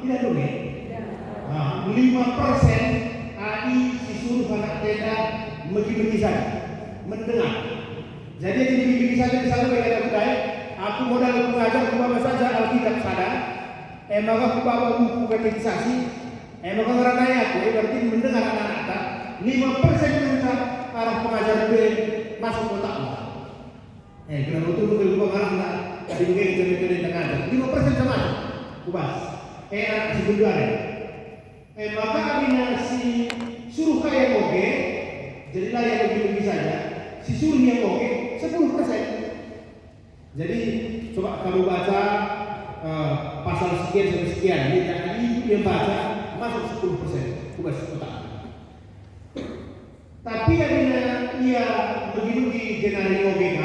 tidak dulu ya. 5% AI disuruh anak tenda bagi-bagi saja, mendengar. Jadi bagi-bagi saja misalnya bagaimana budaya, aku modal aku mengajar, aku bawa saja Alkitab sadar, maka aku bawa buku katekisasi, maka orang nanya aku, berarti mendengar anak-anak tak, 5% minta arah pengajar gue masuk kotakmu. Kenapa itu gue pengarah tak, tadi gue itu di tengah aja, 5% sama aja, kubas. Anak si berdua maka abina si suruh kaya oke, jadilah yang lebih saja. Si suruh yang oke 10%. Jadi coba kamu baca pasal sekian sampai sekian, ini yang baca masuk 10%. Kubas otak. Tapi abina ia begitu di generasi OGK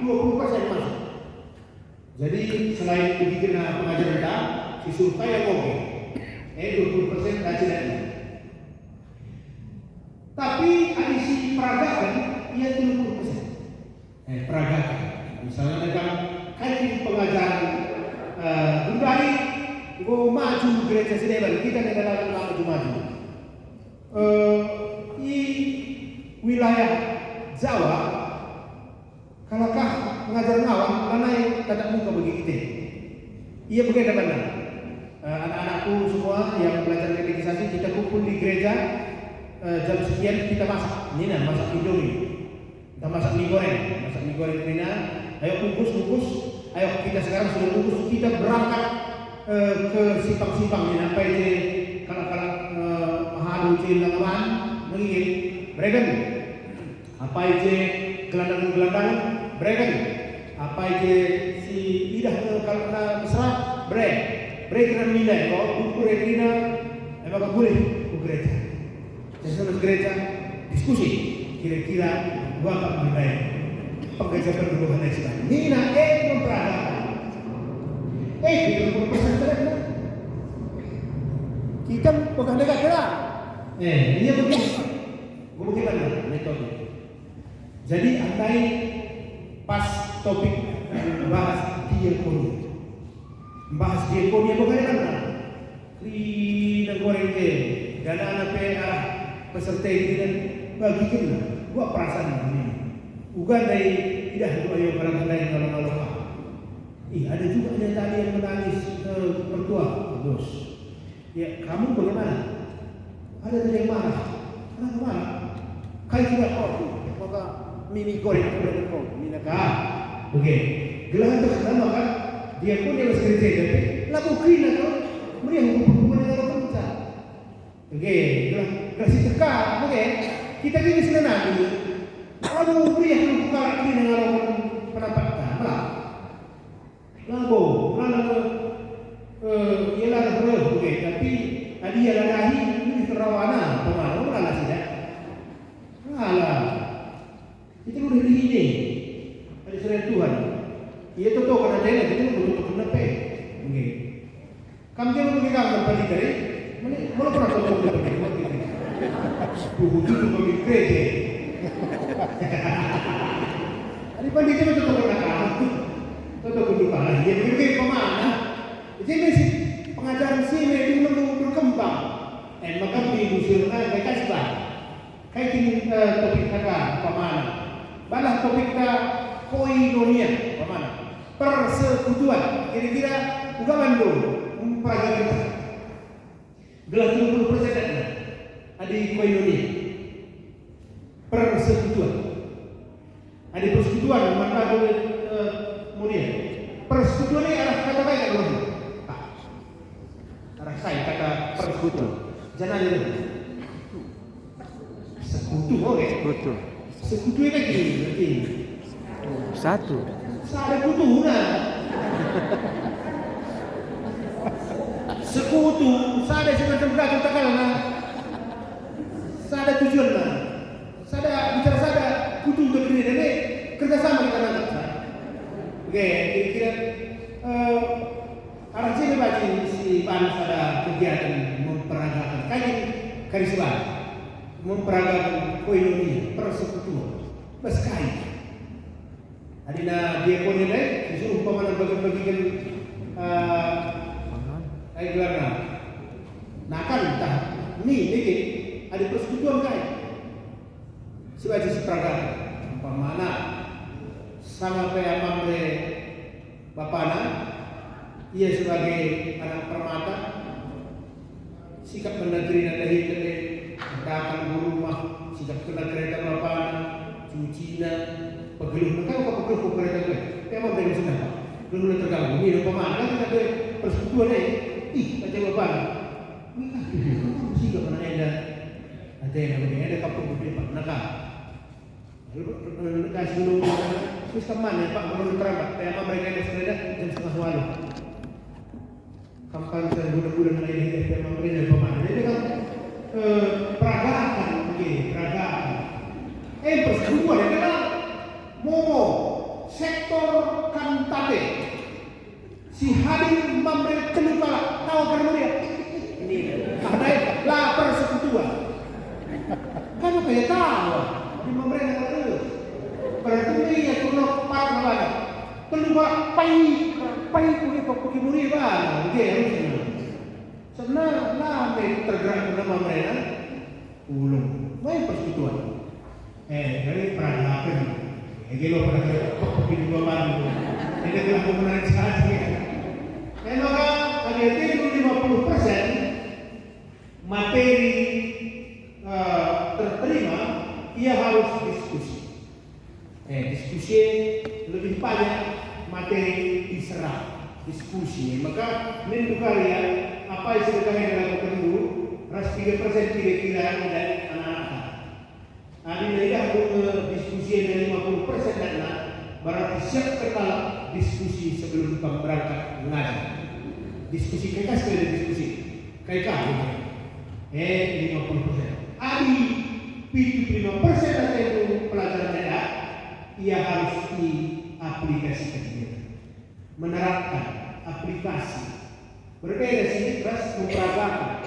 20% masuk. Jadi selain begitu pengajar rendah, si suruh kaya oke. 20% tidak. Tapi ada si peragakan ia 30%. Peragakan. Misalnya mereka kayak pengajaran budaya, gue maju gereja Sedeban, kita adalah maju. Di wilayah Jawa, kalaukah pengajaran awam, mana yang tatap muka bagi kita? Iya bagaimana? Anak-anakku semua yang belajar katekisasi kita kumpul di gereja jam sekian kita masak. Nina masak indomie, kita masak mie goreng Nina. Ayo bungkus. Ayo kita sekarang sudah bungkus, kita berangkat ke simpang-simpang Nina. Apa itu kalau mahadu cilangan mengingat mereka apa itu gelandang-gelandang mereka apa itu si lidah kalau mesra mereka nilai kalau ukur retina, maka boleh ke gereja. Dan setelah gereja diskusi, kira-kira gua akan menilai pengajaran kebutuhan Islam. Nina memperagakan. 30% terus. Kita bukan dekat kira. Ini begini. Gua bagaimana metode? Jadi andai pas topik bahas diakoni. Bahas diakoni bagaimana? Di goreng ke dan anak PA peserta ini dan bagikan gua perasaan ini. Bukan dari tidak ayo orang lain kalau ada juga yang tadi yang menangis mertua, bos. Ya kamu bagaimana? Ada yang marah. Kenapa marah? Kayak tidak maka mimi goreng kemudian kau minakah? Oke. Gelar terkenal maka dia pun yang masih kerja tapi lalu kena kau meriah hubungan dengan orang kita. Oke, gelar si terkar, oke. Kita ini sudah nabi. Kalau meriah hubungan dengan orang pendapat kita, lalu ialah terus, oke. Tapi dia lagi ini terawana, pemalu lah tidak. Alah, itu udah ini. Ada selain Tuhan. Ia tu kan ada yang kita butuh kenapa? Oke. Kamu jangan berfikir berpadi dari mana pernah tahu berpadi berpadi. Butuh berpadi kerja. Ada padi itu betul betul nak. Betul betul pala. Dia berfikir kemana? Jadi mesti pengajaran sini itu berkembang. Maka diusulkan mereka sebab. Kayak ini topik kita kemana? Balah topik kita koinonia kemana? Persekutuan. Kira-kira ugaman dulu mempelajari gelas 20% ada koinonia. Persekutuan. Ada persekutuan maka boleh mulia. Persekutuan ini arah kata baik atau belum? Arah saya kata persekutuan. Jangan ada. Sekutu, oke? Betul. Sekutu itu gini, berarti satu. Ada kutunan. Sekutu, sada semacam beragam tekalana. Sada tujuan lah. Sada bicara sada kutu untuk diri dan kerjasama kita nanti. Oke, kira-kira arah sini baca si panas ada kegiatan memperagakan kajian karisma, memperagakan koinonia, persekutuan, bersekali. Adina diakoni disuruh umpama bagi-bagikan Kayak gelarna. Nah kan entah ini ada persekutuan kayak sebagai sepraga umpamana sama kayak mamre bapana ia sebagai anak permata sikap menegeri nadahi kene datang ke rumah sikap kena kereta bapana cucina pegeluh kan kok pegeluh kereta gue memang dari sudah belum terganggu ini umpamana kan ada persekutuan macam bapana sih gak pernah ada yang ada kapal gede pak nakal kasih dulu terus teman ya pak baru terlambat kayak apa mereka ada sepeda jam 7:30 kampanye saya bulan-bulan lagi kayak apa mereka pemain jadi kan peragaan begini peragaan persekutuan ya kan momo sektor kantate si hadir mamre kenupala tahu kan dia ini ada lah persekutuan kan kayak tahu di pemerintah terus berarti ini ya kuno pak mana kenupala pai punya pakai muri bana oke harusnya senang lah tergerak ke pemerintah ulung main persekutuan dari peragaan gelo pada pakai dua baru ini adalah pemenang saja. Maka ada 50% materi terterima ia harus diskusi. Diskusi lebih banyak materi diserap diskusi. Maka ini juga ya apa yang sedang dilakukan dulu ras 3% kira-kira dari anak-anak. Ada yang diskusi dari 50% dan berarti siap kepala diskusi sebelum kamu berangkat mengajar. Diskusi kakak sekali diskusi kakak 50%. Adi 75% atau itu pelajaran daerah ia harus diaplikasikan menerapkan aplikasi berbeda sedikit ras memperagakan.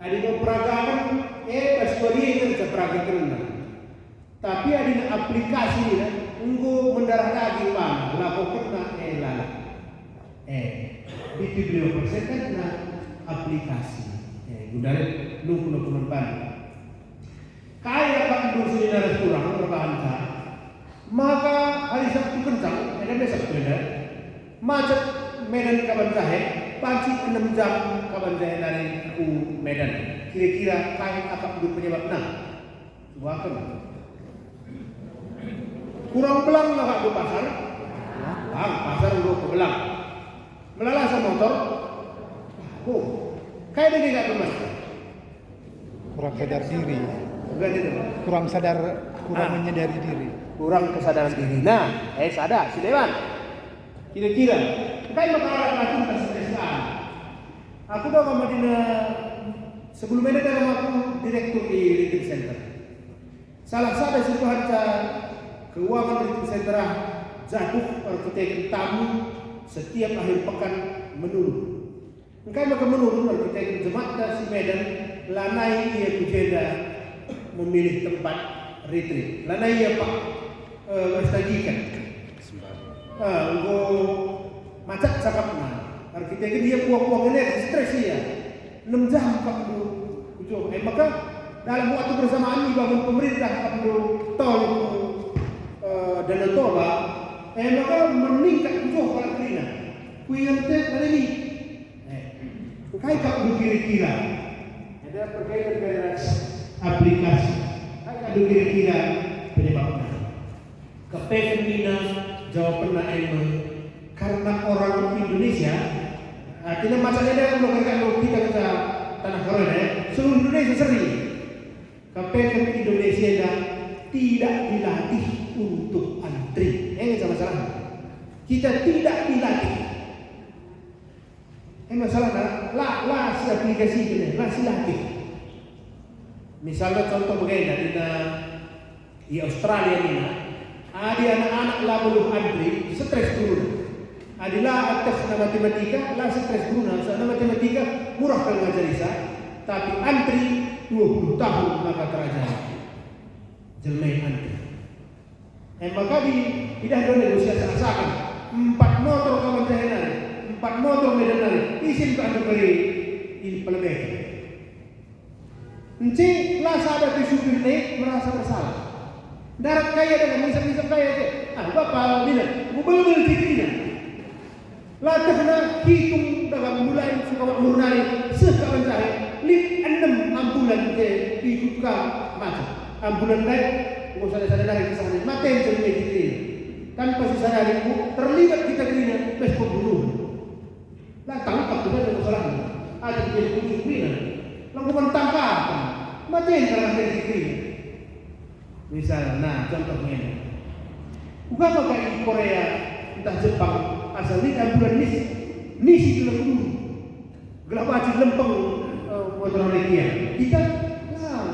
Adi memperagakan pas dia itu peragakan tapi ada aplikasi ya engkau mendarah daging bang lakukan lala itu 50% kan na aplikasi gudare nunggu ban kaya kan dulu sini dari kurang berbahasa maka hari Sabtu kencang ada besok beda macet Medan Kaban Jahe panci 6 jam Kaban Jahe dari Medan kira-kira kaya akan penyebabnya bukan kurang belang nggak ke pasar? Pasar udah ke belang. Melalasa motor, kayak dia nggak kemas. Kurang sadar diri. Bukan itu. Kurang menyadari diri. Kurang kesadaran diri. Nah, sadar si Dewan. Kira-kira, kayak makanan lagi kesesaan. Aku dah sama Dina sebelumnya ada aku direktur di Retreat Center. Salah satu sebuah keuangan Retreat Center jatuh arsitek tamu setiap akhir pekan menurun. Engkau maka menurun arsitek jemaat dan si Medan lanai ia kujenda memilih tempat retreat. Lanai ia pak mestajikan. Engkau macet cakapnya. Arsitek dia buang-buang energi stres dia. 6 jam pak dulu. Maka dalam waktu bersamaan dibangun pemerintah pak dulu tol dana toba maka meningkat jauh kalau kerina kuingan tek kali ini kai kak kira-kira ada berkaitan dengan aplikasi kai kak kira-kira penyebabnya kepemina jawabannya emang karena orang Indonesia tidak masalahnya kalau kita ke tanah Korea seluruh Indonesia sering kepemina Indonesia tidak dilatih untuk antri. Ini masalah. Kita tidak dilatih. Masalah lah si aplikasi ini, lah si latih. Misalnya contoh begini di Australia ini, ada anak-anak lah belum antri, stres dulu. Adalah atas matematika, lah stres dulu. Soalnya matematika murah kalau ngajar tapi antri 20 tahun maka terajari. Jelmai antri. Maka tidak ada negosiasi asalkan 4 motor kawan jahinan 4 tempat motor medan lari, isin ke anu kali ini pelebek. Encik lah ada supir naik merasa bersalah. Darat kaya dengan misal kaya je. Bapak bilang, gubernur dikira. Latih kena hitung dalam mulai suka murnai sekawan cahaya. Lip 6 ambulan je dibuka mata. Ambulan naik, nggak usah dari kesana. Mata yang cerita dikira. Tanpa sadari terlibat kita kira bes pembunuhan. Lah tangkap kita ada masalah. Ada jadi kunci kira. Lakukan tangkapan. Mata yang karena dikira. Misal, nah contohnya ini. Ugama kayak di Korea, entah Jepang, asal ini ambulan nisi gelap dulu. Gelap aja lempeng motor Nokia. Kita, nah,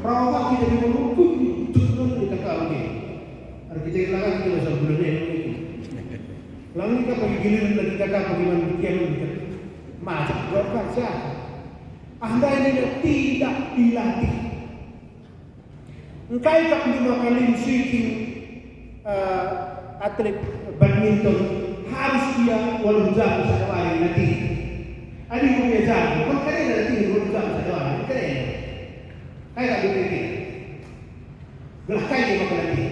perawat kita di menunggu, kita kau ni. Kita lakukan kita besar bulan ini. Lalu kita pergi giliran lagi kita pergi mandikan kita. Macam berapa siapa? Anda ini tidak dilatih. Engkau tak lima kali shooting atlet badminton harus dia walau jam satu hari nanti. Ada yang punya jam, kan kalian ada tinggal walau jam satu hari, kalian. Kaya tak boleh ini. Belah kaya dia makan nanti.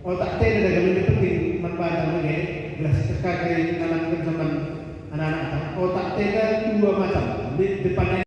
Oh tak ada dah kami penting manfaat lagi. Belah sekarang kaya anak zaman anak-anak. Oh tak ada dua macam di depan.